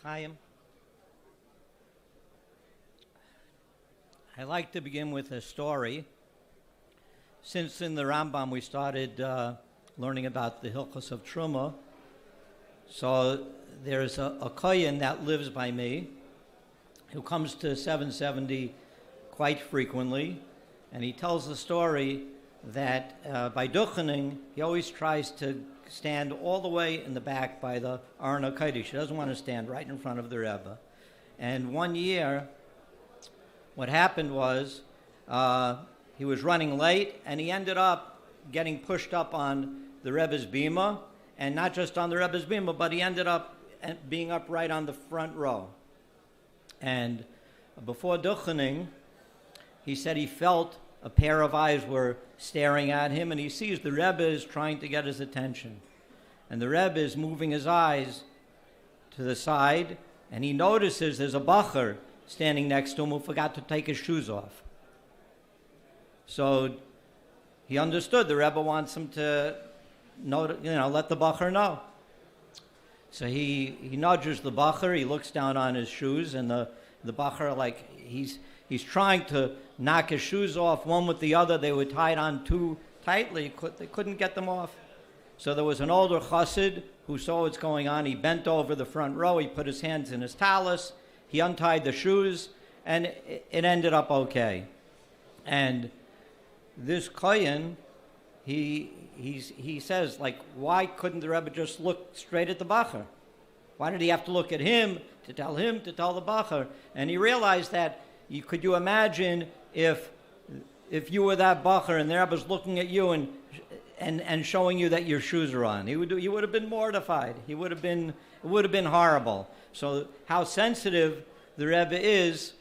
Chaim. I like to begin with a story. Since in the Rambam we started learning about the Hilchos of Truma, so there's a Hakohen that lives by me who comes to 770 quite frequently, and he tells the story that by duchening, he always tries to stand all the way in the back by the Aron HaKodesh. He doesn't want to stand right in front of the Rebbe. And one year, what happened was he was running late, and he ended up getting pushed up on the Rebbe's bima, and not just on the Rebbe's bima, but he ended up being up right on the front row. And before duchening, he said he felt a pair of eyes were staring at him, and he sees the Rebbe is trying to get his attention. And the Rebbe is moving his eyes to the side, and he notices there's a bacher standing next to him who forgot to take his shoes off. So he understood the Rebbe wants him to let the bacher know. So he nudges the bacher, he looks down on his shoes, and the bacher, like, he's trying to knock his shoes off, one with the other. They were tied on too tightly. They couldn't get them off. So there was an older chassid who saw what's going on. He bent over the front row. He put his hands in his talus. He untied the shoes, and it ended up okay. And this kohen, he says, like, why couldn't the Rebbe just look straight at the bacher? Why did he have to look at him to tell the bacher? And he realized that could you imagine if you were that bacher and the Rebbe was looking at you and showing you that your shoes are on? You would have been mortified. It would have been horrible. So how sensitive the Rebbe is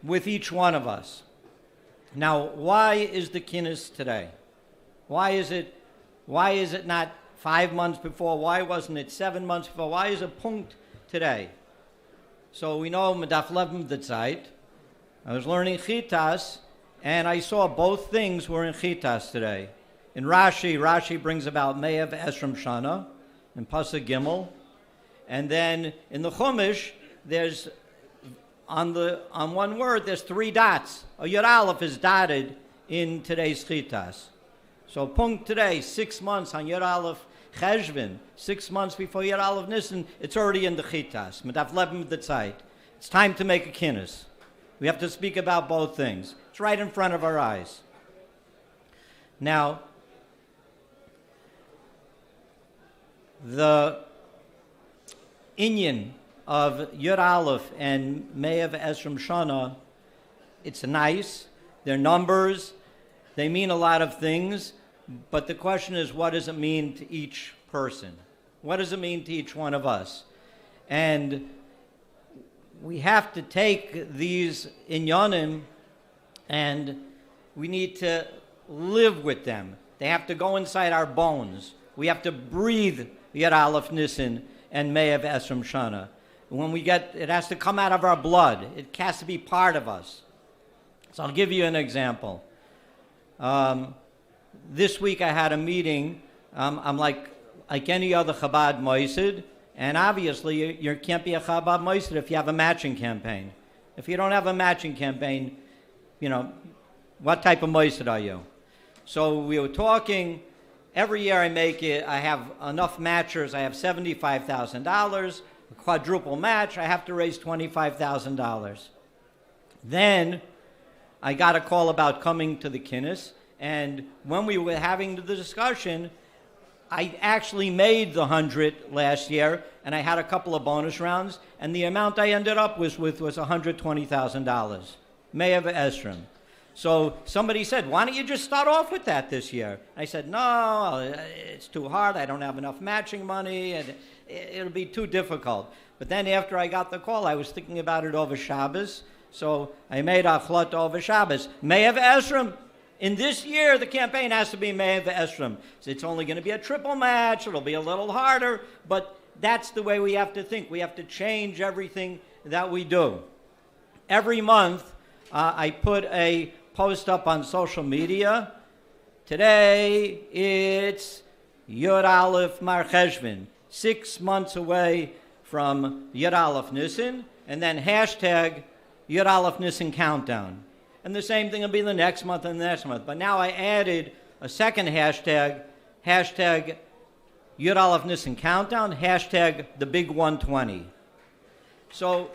with each one of us. Now, why is the kinnis today? Why is it not 5 months before? Why wasn't it 7 months before? Why is it punkt today? So we know Medaf Levim the Zeit. I was learning Chitas, and I saw both things were in Chitas today. In Rashi brings about Me'ev Esrim Shana in Pasuk Gimel, and then in the Chumash there's on one word there's 3 dots. A Yud Alef is dotted in today's Chitas. So punkt today, 6 months on Yud Alef Cheshvan, 6 months before Yud Alef Nissan, it's already in the Chitas. Medaf Levim the Zeit. It's time to make a kinnis. We have to speak about both things. It's right in front of our eyes. Now, the inyan of Yud Alef and Me'ev Esrim Shana, it's nice. They're numbers. They mean a lot of things. But the question is, what does it mean to each person? What does it mean to each one of us? And we have to take these inyanim and we need to live with them. They have to go inside our bones. We have to breathe Yud Alef Nissan and Me'ev Esrim Shana. When it has to come out of our blood. It has to be part of us. So I'll give you an example. This week I had a meeting. I'm like any other Chabad Moisid, and obviously you can't be a Chabad Moisid if you have a matching campaign. If you don't have a matching campaign, what type of Moisid are you? So we were talking. Every year I have enough matchers. I have $75,000, a quadruple match. I have to raise $25,000. Then I got a call about coming to the kinnis. And when we were having the discussion, I actually made the 100 last year, and I had a couple of bonus rounds, and the amount I ended up with was $120,000. Me'ev Esrim. So somebody said, why don't you just start off with that this year? I said, no, it's too hard. I don't have enough matching money, and it'll be too difficult. But then after I got the call, I was thinking about it over Shabbos, so I made achlata over Shabbos. Me'ev Esrim. In this year, the campaign has to be Me'ev Esrim. So it's only going to be a triple match. It'll be a little harder, but that's the way we have to think. We have to change everything that we do. Every month, I put a post up on social media. Today, it's Yud Alef Mar Cheshvan, 6 months away from Yud Alef Nissan, and then hashtag Yud Alef Nissan countdown. And the same thing will be the next month and the next month. But now I added a second hashtag, hashtag Yud Alef Nissan countdown, hashtag the big 120. So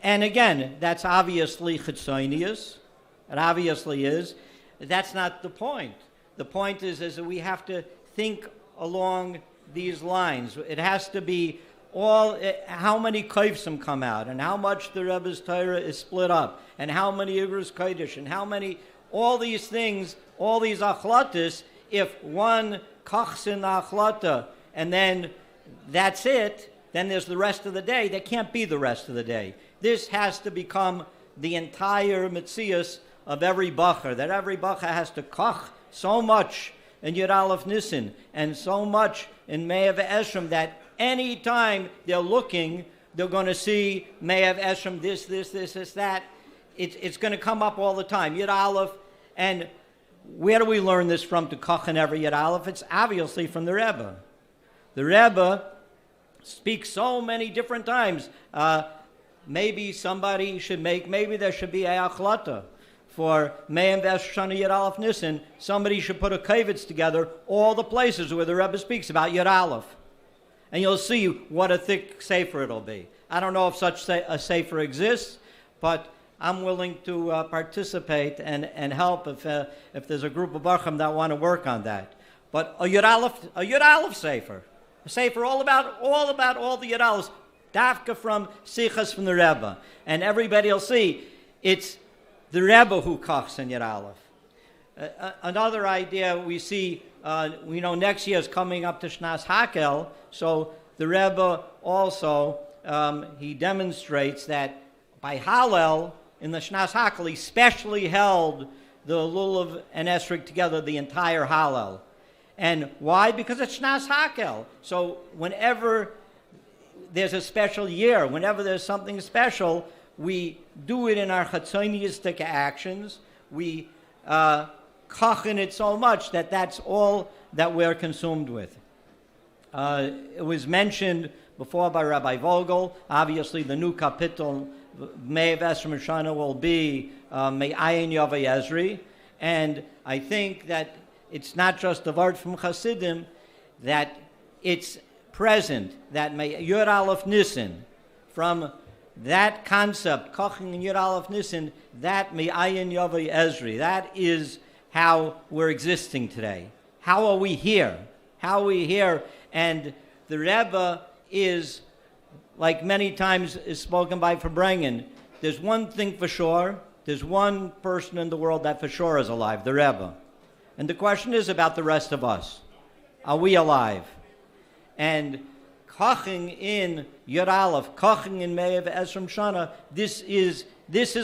and again, that's obviously chitzonius. It obviously is. That's not the point. The point is that we have to think along these lines. It has to be how many kaifsim come out, and how much the Rebbe's Torah is split up, and how many Igros Kodesh, and how many, all these things, all these achlatas, if one kochs in the achlata, and then that's it, then there's the rest of the day. There can't be the rest of the day. This has to become the entire metzius of every bacher, that every bacher has to koch so much in Yud Alef Nissan and so much in Me'av Esrim that any time they're looking, they're going to see Me'av Esrim, this, that. It's going to come up all the time. Yud Alef, and where do we learn this from to koch in every Yud Alef? It's obviously from the Rebbe. The Rebbe speaks so many different times. Maybe there should be a achlata for Me'av Esrim Yud Alef Nissan. Somebody should put a kavitz together, all the places where the Rebbe speaks about Yud Alef. And you'll see what a thick sefer it'll be. I don't know if such a sefer exists, but I'm willing to participate and help if there's a group of Bochurim that want to work on that. But a Yud Alef sefer, a sefer all about all the Yud Alefs, dafka from sichas from the Rebbe, and everybody will see it's the Rebbe who kochs in Yud Alef. Another idea we see, we know next year is coming up to Shnas Hakel, so the Rebbe also, he demonstrates that by Hallel, in the Shnas Hakel, he specially held the Lulav and Esrik together, the entire Hallel. And why? Because it's Shnas Hakel. So whenever there's a special year, whenever there's something special, we do it in our chatzoniyistic actions. We koch in it so much that that's all that we're consumed with. It was mentioned before by Rabbi Vogel. Obviously, the new kapitel, Me'av Esrim Shana, will be Me'ayin Yavai Ezri. And I think that it's not just the word from Hasidim, that it's present, that Yud Alef Nissan, from that concept, koching in Yud Alef Nissan, that Me'ayin Yavai Ezri, that is how we're existing today. How are we here? How are we here? And the Rebbe is, like many times is spoken by Farbrengen, there's one thing for sure, there's one person in the world that for sure is alive, the Rebbe. And the question is about the rest of us. Are we alive? And koching in Yud Alef, koching in Me'av Esrim Shana, this is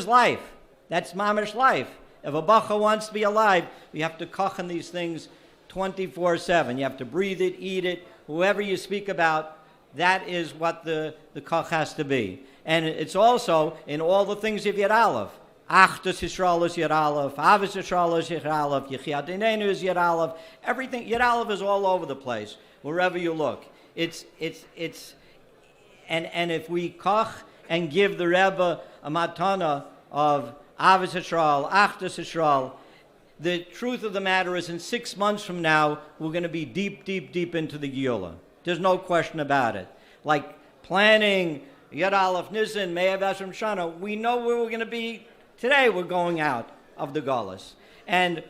life. That's mamish life. If a bacha wants to be alive, you have to koch in these things 24/7. You have to breathe it, eat it. Whoever you speak about, that is what the koch has to be. And it's also in all the things of Yud Alef. Achdus Yisrael is Yud Alef, Avos Yisrael is Yud Alef, Yechiat Dinenu is Yud Alef. Everything, Yud Alef is all over the place, wherever you look. And if we koch and give the Rebbe a matana of Avos Yisrael, Achdus Yisrael, the truth of the matter is in 6 months from now, we're going to be deep, deep, deep into the Geula. There's no question about it. Like planning Yud Alef Nissan, Me'av Esrim Shana, we know where we're going to be. Today we're going out of the Gullus. And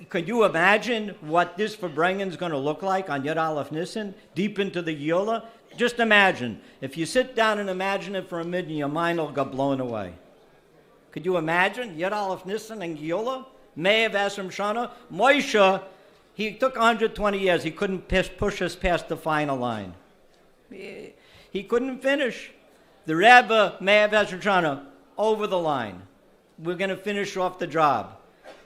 could you imagine what this Farbrengen is going to look like on Yud Alef Nissan, deep into the Geula? Just imagine. If you sit down and imagine it for a minute, your mind will get blown away. Could you imagine Yud Alef Nissan and Geula? Me'av Esrim Shana? Moshe, he took 120 years. He couldn't push us past the final line. He couldn't finish. The Rebbe, Me'av Esrim Shana, over the line. We're going to finish off the job.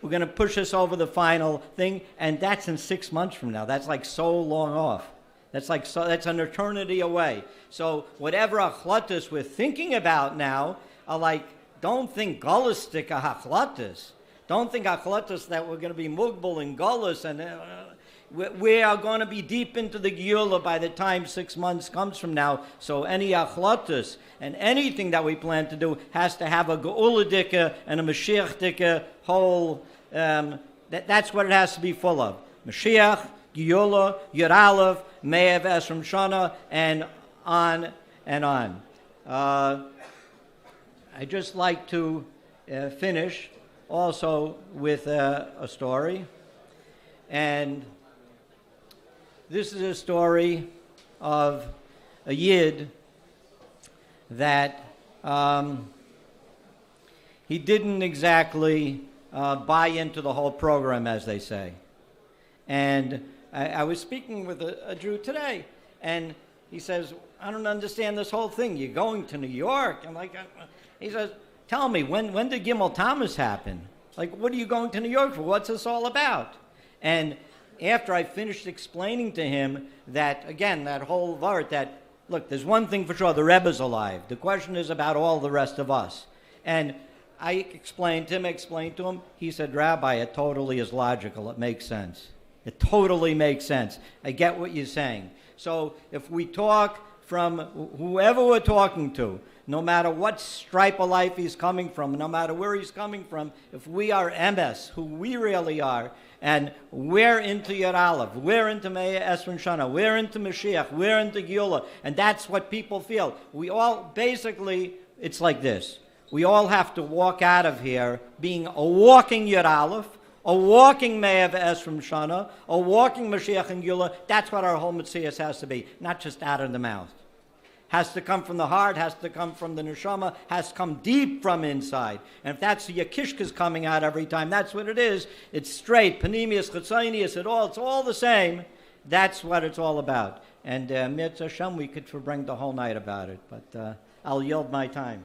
We're going to push us over the final thing, and that's in 6 months from now. That's like so long off. That's an eternity away. So whatever achlatas we're thinking about now are like, don't think golistic achlatas. Don't think achlotus that we're going to be mugbal and gullus, and we are going to be deep into the Geula by the time 6 months comes from now. So any achlotus and anything that we plan to do has to have a Geula dika and a Mashiach dika whole. That's what it has to be full of. Mashiach, Geula, Yud Alef, Me'ev Esrim Shana, and on and on. I just like to finish also with a story. And this is a story of a Yid that he didn't exactly buy into the whole program, as they say. And I was speaking with a Jew today, and he says, I don't understand this whole thing. You're going to New York. I'm like, he says, tell me, when did Gimel Tammuz happen? Like, what are you going to New York for? What's this all about? And after I finished explaining to him that, again, that whole vart, that, look, there's one thing for sure, the Rebbe's alive. The question is about all the rest of us. And I explained to him, he said, Rabbi, it totally is logical. It makes sense. It totally makes sense. I get what you're saying. So if we talk from whoever we're talking to, no matter what stripe of life he's coming from, no matter where he's coming from, if we are MS, who we really are, and we're into Yud Alef, we're into Me'ev Esrim Shana, we're into Mashiach, we're into Geula, and that's what people feel. We all, basically, it's like this. We all have to walk out of here being a walking Yud Alef, a walking Me'ev Esrim Shana, a walking Mashiach and Geula. That's what our whole Metzias has to be, not just out of the mouth. Has to come from the heart, has to come from the neshama, has to come deep from inside. And if that's the yakishkas coming out every time, that's what it is. It's straight, panemius, chitzonius, it's all the same. That's what it's all about. And Mitzvah Hashem, we could bring the whole night about it, but I'll yield my time.